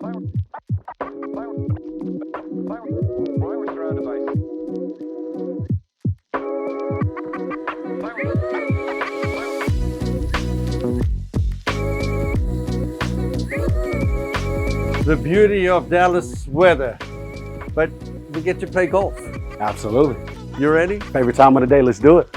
The beauty of Dallas weather, but we get to play golf. Absolutely. You ready? Favorite time of the day, let's do it.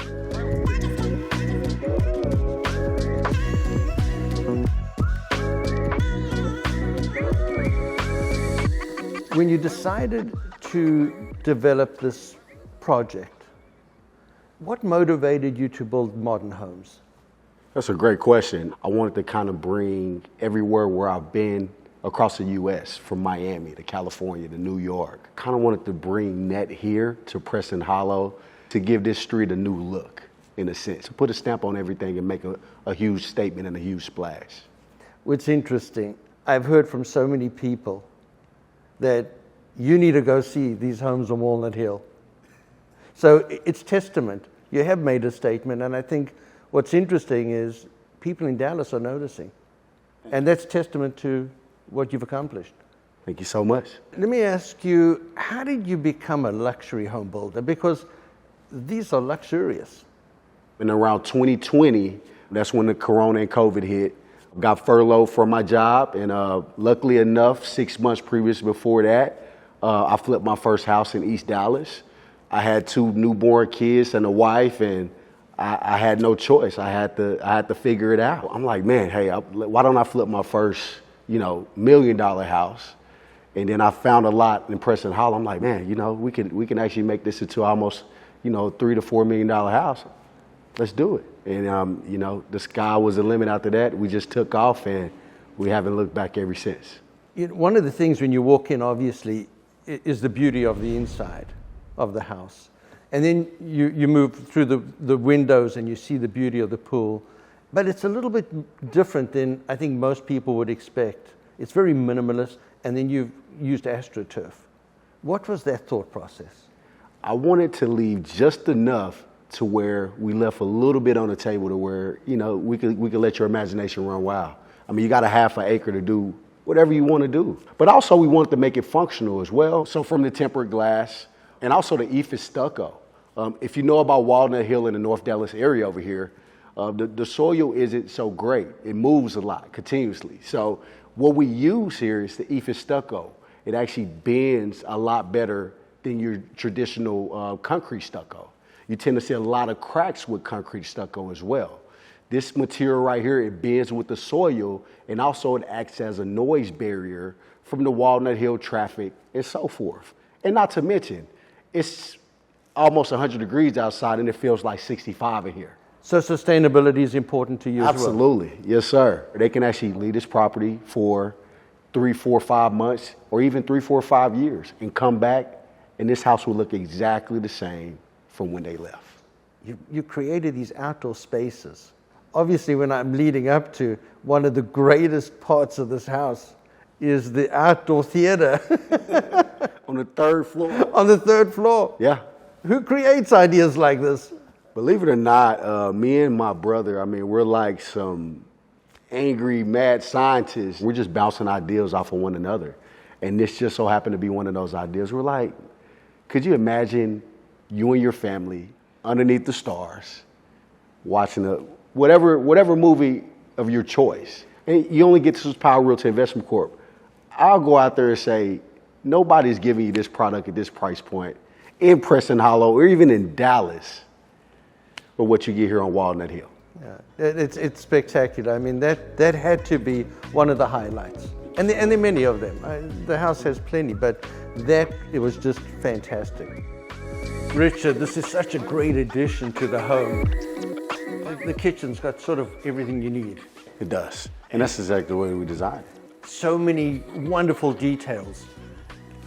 When you decided to develop this project, what motivated you to build modern homes? That's a great question. I wanted to kind of bring everywhere where I've been across the U.S., from Miami to California to New York. Kind of wanted to bring that here to Preston Hollow to give this street a new look, in a sense, to put a stamp on everything and make a huge statement and a huge splash. What's interesting, I've heard from so many people that you need to go see these homes on Walnut Hill. So it's testament. You have made a statement, and I think what's interesting is people in Dallas are noticing. And that's testament to what you've accomplished. Thank you so much. Let me ask you, how did you become a luxury home builder? Because these are luxurious. And around 2020, that's when the Corona and COVID hit. Got furloughed from my job, and luckily enough, 6 months previous before that, I flipped my first house in East Dallas. I had 2 newborn kids and a wife, and I had no choice. I had to figure it out. I'm like, man, hey, why don't I flip my first, $1 million house? And then I found a lot in Preston Hollow. I'm like, man, we can actually make this into almost, $3 to $4 million house. Let's do it. And the sky was the limit after that. We just took off, and we haven't looked back ever since. One of the things when you walk in, obviously, is the beauty of the inside of the house. And then you move through the windows and you see the beauty of the pool. But it's a little bit different than I think most people would expect. It's very minimalist, and then you've used AstroTurf. What was that thought process? I wanted to leave just enough to where we left a little bit on the table to where, we could let your imagination run wild. I mean, you got a half an acre to do whatever you want to do. But also we wanted to make it functional as well. So from the tempered glass and also the ephes stucco. If you know about Walnut Hill in the North Dallas area over here, the soil isn't so great. It moves a lot continuously. So what we use here is the ephes stucco. It actually bends a lot better than your traditional concrete stucco. You tend to see a lot of cracks with concrete stucco as well. This material right here, it bends with the soil, and also it acts as a noise barrier from the Walnut Hill traffic and so forth. And not to mention, it's almost 100 degrees outside and it feels like 65 in here. So sustainability is important to you as well? Absolutely, yes sir. They can actually leave this property for 3, 4, 5 months, or even 3, 4, 5 years and come back, and this house will look exactly the same from when they left. You created these outdoor spaces. Obviously, when I'm leading up to one of the greatest parts of this house is the outdoor theater. On the 3rd floor. On the 3rd floor. Yeah. Who creates ideas like this? Believe it or not, me and my brother, we're like some angry, mad scientists. We're just bouncing ideas off of one another. And this just so happened to be one of those ideas. We're like, could you imagine you and your family underneath the stars watching whatever movie of your choice? And you only get this Power Realty Investment Corp. I'll go out there and say, nobody's giving you this product at this price point in Preston Hollow or even in Dallas for what you get here on Walnut Hill. Yeah, it's spectacular. That had to be one of the highlights. And there are many of them. The house has plenty, but it was just fantastic. Richard, this is such a great addition to the home. The kitchen's got sort of everything you need. It does. And that's exactly the way we designed it. So many wonderful details,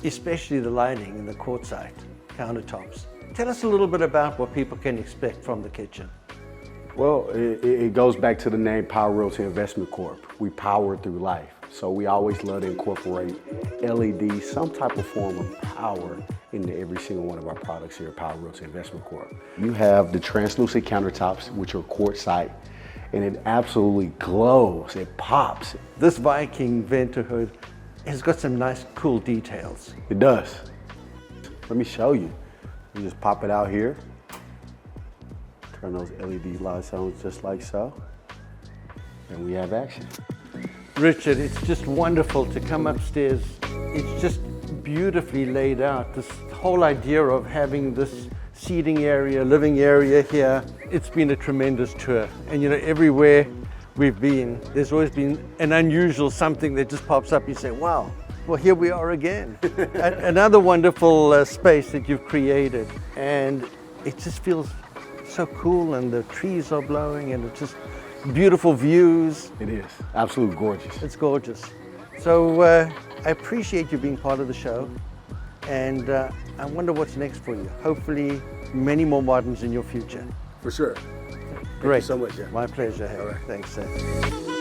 especially the lighting and the quartzite countertops. Tell us a little bit about what people can expect from the kitchen. Well, it goes back to the name Power Realty Investment Corp. We power through life. So we always love to incorporate LED, some type of form of power into every single one of our products here at Power Realty Investment Corp. You have the translucent countertops, which are quartzite, and it absolutely glows, it pops. This Viking venter hood, has got some nice, cool details. It does. Let me show you. You just pop it out here. Turn those LED lights on just like so. And we have action. Richard, it's just wonderful to come upstairs. It's just beautifully laid out. This whole idea of having this seating area, living area here, it's been a tremendous tour. And everywhere we've been, there's always been an unusual something that just pops up. You say, wow, well, here we are again. Another wonderful space that you've created. And it just feels so cool, and the trees are blowing, and it's just beautiful views. It is. Absolutely gorgeous. It's gorgeous. So I appreciate you being part of the show. And I wonder what's next for you. Hopefully many more moderns in your future. For sure. Great. Thank you so much, Jeff. My pleasure. All right. Thanks, sir.